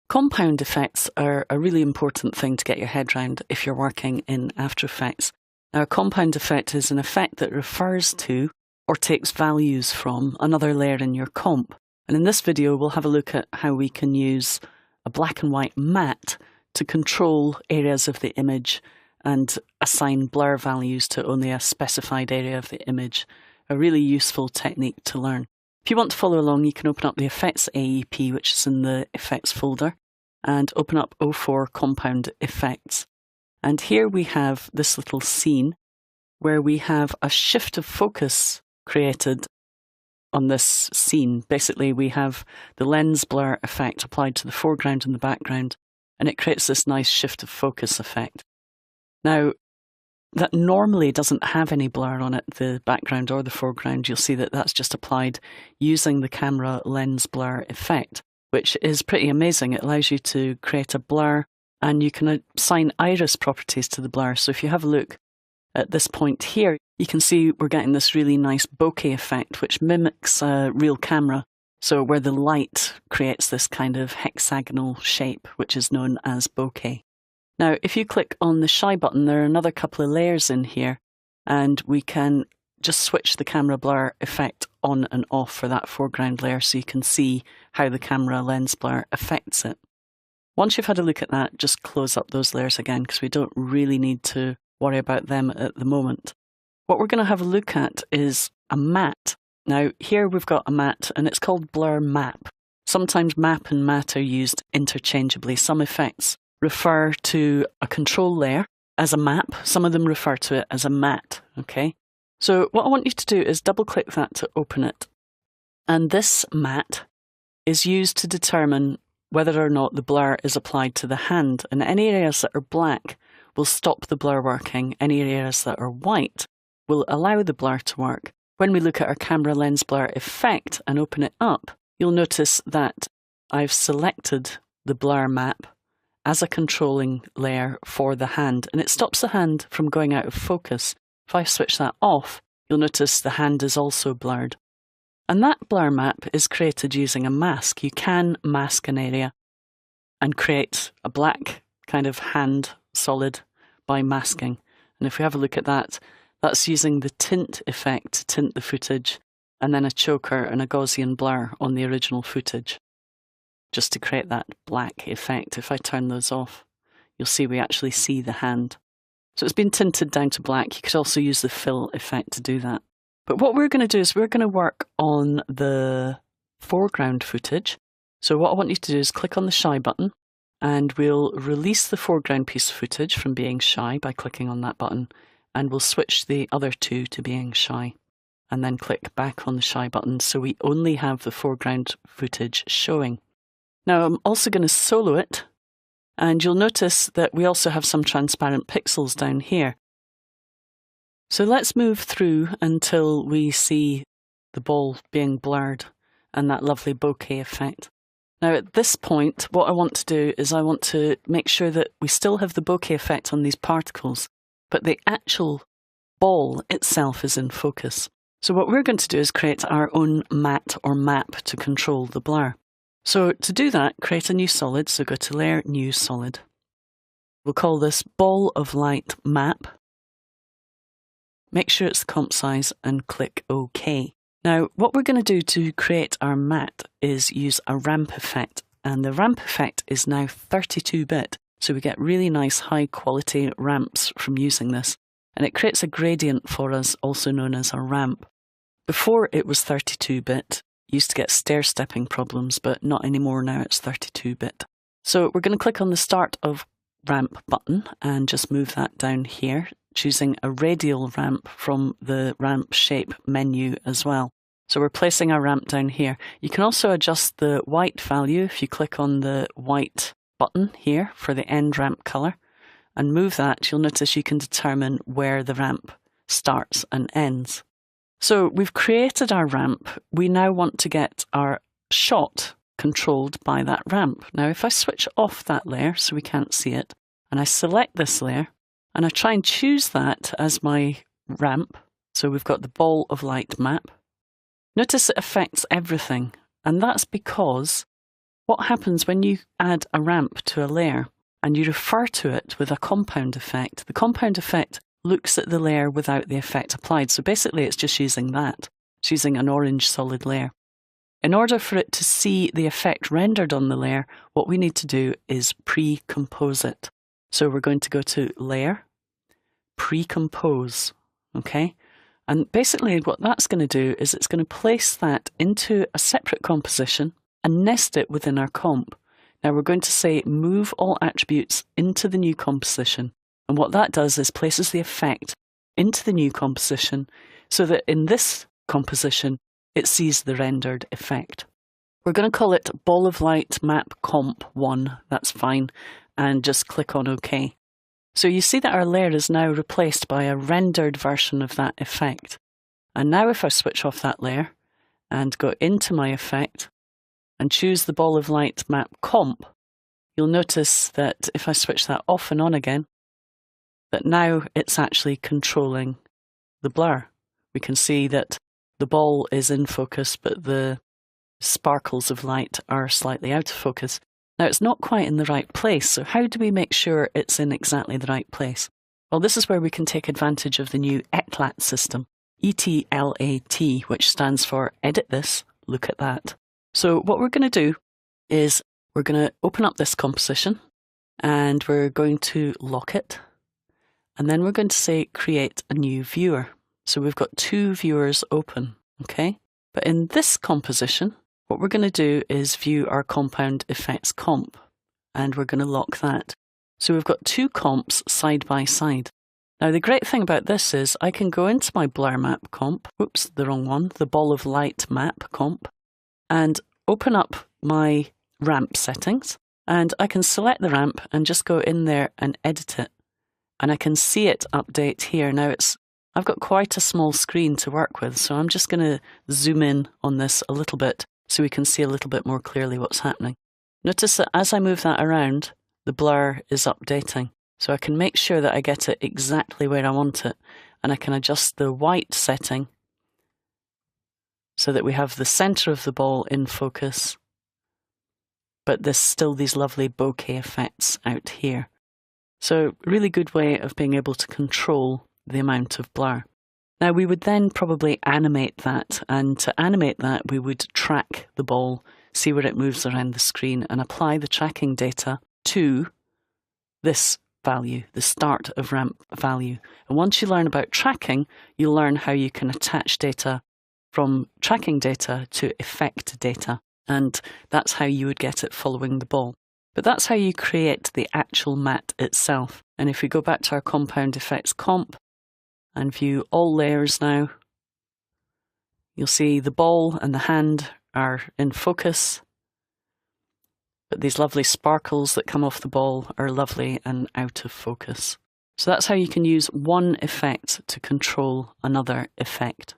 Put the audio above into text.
Compound effects are a really important thing to get your head around if you're working in After Effects. Now, a compound effect is an effect that refers to or takes values from another layer in your comp. And in this video, we'll have a look at how we can use a black and white matte to control areas of the image and assign blur values to only a specified area of the image. A really useful technique to learn. If you want to follow along, you can open up the Effects AEP, which is in the Effects folder, and open up 04 Compound Effects. And here we have this little scene where we have a shift of focus created on this scene. Basically, we have the lens blur effect applied to the foreground and the background, and it creates this nice shift of focus effect. Now, that normally doesn't have any blur on it, the background or the foreground. You'll see that that's just applied using the camera lens blur effect, which is pretty amazing. It allows you to create a blur and you can assign iris properties to the blur. So if you have a look at this point here, you can see we're getting this really nice bokeh effect, which mimics a real camera. So where the light creates this kind of hexagonal shape, which is known as bokeh. Now, if you click on the shy button, there are another couple of layers in here, and we can just switch the camera blur effect on and off for that foreground layer so you can see how the camera lens blur affects it. Once you've had a look at that, just close up those layers again because we don't really need to worry about them at the moment. What we're going to have a look at is a matte. Now, here we've got a matte, and it's called Blur Map. Sometimes map and matte are used interchangeably. Some effects refer to a control layer as a map. Some of them refer to it as a matte, okay? So what I want you to do is double click that to open it. And this matte is used to determine whether or not the blur is applied to the hand. And any areas that are black will stop the blur working. Any areas that are white will allow the blur to work. When we look at our camera lens blur effect and open it up, you'll notice that I've selected the blur map as a controlling layer for the hand, and it stops the hand from going out of focus. If I switch that off, you'll notice the hand is also blurred. And that blur map is created using a mask. You can mask an area and create a black kind of hand solid by masking. And if we have a look at that, that's using the tint effect to tint the footage, and then a choker and a Gaussian blur on the original footage, just to create that black effect. If I turn those off, you'll see we actually see the hand. So it's been tinted down to black. You could also use the fill effect to do that. But what we're going to do is we're going to work on the foreground footage. So what I want you to do is click on the shy button, and we'll release the foreground piece of footage from being shy by clicking on that button, and we'll switch the other two to being shy, and then click back on the shy button so we only have the foreground footage showing. Now I'm also going to solo it, and you'll notice that we also have some transparent pixels down here. So let's move through until we see the ball being blurred and that lovely bokeh effect. Now at this point, what I want to do is I want to make sure that we still have the bokeh effect on these particles, but the actual ball itself is in focus. So what we're going to do is create our own matte or map to control the blur. So to do that, create a new solid. So go to Layer, New Solid. We'll call this Ball of Light Map. Make sure it's the comp size and click OK. Now, what we're going to do to create our matte is use a ramp effect. And the ramp effect is now 32-bit. So we get really nice high quality ramps from using this. And it creates a gradient for us, also known as a ramp. Before it was 32-bit, used to get stair-stepping problems, but not anymore now, it's 32-bit. So we're going to click on the Start of Ramp button and just move that down here, choosing a radial ramp from the ramp shape menu as well. So we're placing our ramp down here. You can also adjust the white value if you click on the white button here for the end ramp color and move that. You'll notice you can determine where the ramp starts and ends. So we've created our ramp. We now want to get our shot controlled by that ramp. Now if I switch off that layer so we can't see it, and I select this layer and I try and choose that as my ramp, so we've got the Ball of Light map, notice it affects everything, and that's because what happens when you add a ramp to a layer and you refer to it with a compound effect? The compound effect looks at the layer without the effect applied. So basically it's just using that. It's using an orange solid layer. In order for it to see the effect rendered on the layer, what we need to do is pre-compose it. So we're going to go to Layer, Pre-compose, okay? And basically what that's going to do is it's going to place that into a separate composition and nest it within our comp. Now we're going to say move all attributes into the new composition. And what that does is places the effect into the new composition so that in this composition, it sees the rendered effect. We're going to call it Ball of Light Map Comp 1, that's fine, and just click on OK. So you see that our layer is now replaced by a rendered version of that effect. And now if I switch off that layer and go into my effect and choose the Ball of Light Map Comp, you'll notice that if I switch that off and on again, that now it's actually controlling the blur. We can see that the ball is in focus, but the sparkles of light are slightly out of focus. Now it's not quite in the right place, so how do we make sure it's in exactly the right place? Well, this is where we can take advantage of the new ETLAT system, ETLAT, which stands for Edit This, Look at That. So what we're going to do is we're going to open up this composition and we're going to lock it. And then we're going to say Create a New Viewer. So we've got two viewers open, okay? But in this composition, what we're going to do is view our compound effects comp, and we're going to lock that. So we've got two comps side by side. Now the great thing about this is I can go into my blur map comp, oops, the wrong one, the ball of light map comp, and open up my ramp settings, and I can select the ramp and just go in there and edit it. And I can see it update here. Now I've got quite a small screen to work with, so I'm just going to zoom in on this a little bit so we can see a little bit more clearly what's happening. Notice that as I move that around, the blur is updating. So I can make sure that I get it exactly where I want it, and I can adjust the white setting so that we have the center of the ball in focus, but there's still these lovely bokeh effects out here. So really good way of being able to control the amount of blur. Now we would then probably animate that, and to animate that we would track the ball, see where it moves around the screen, and apply the tracking data to this value, the start of ramp value. And once you learn about tracking, you'll learn how you can attach data from tracking data to effect data, and that's how you would get it following the ball. But that's how you create the actual mat itself. And if we go back to our compound effects comp, and view all layers now, you'll see the ball and the hand are in focus, but these lovely sparkles that come off the ball are lovely and out of focus. So that's how you can use one effect to control another effect.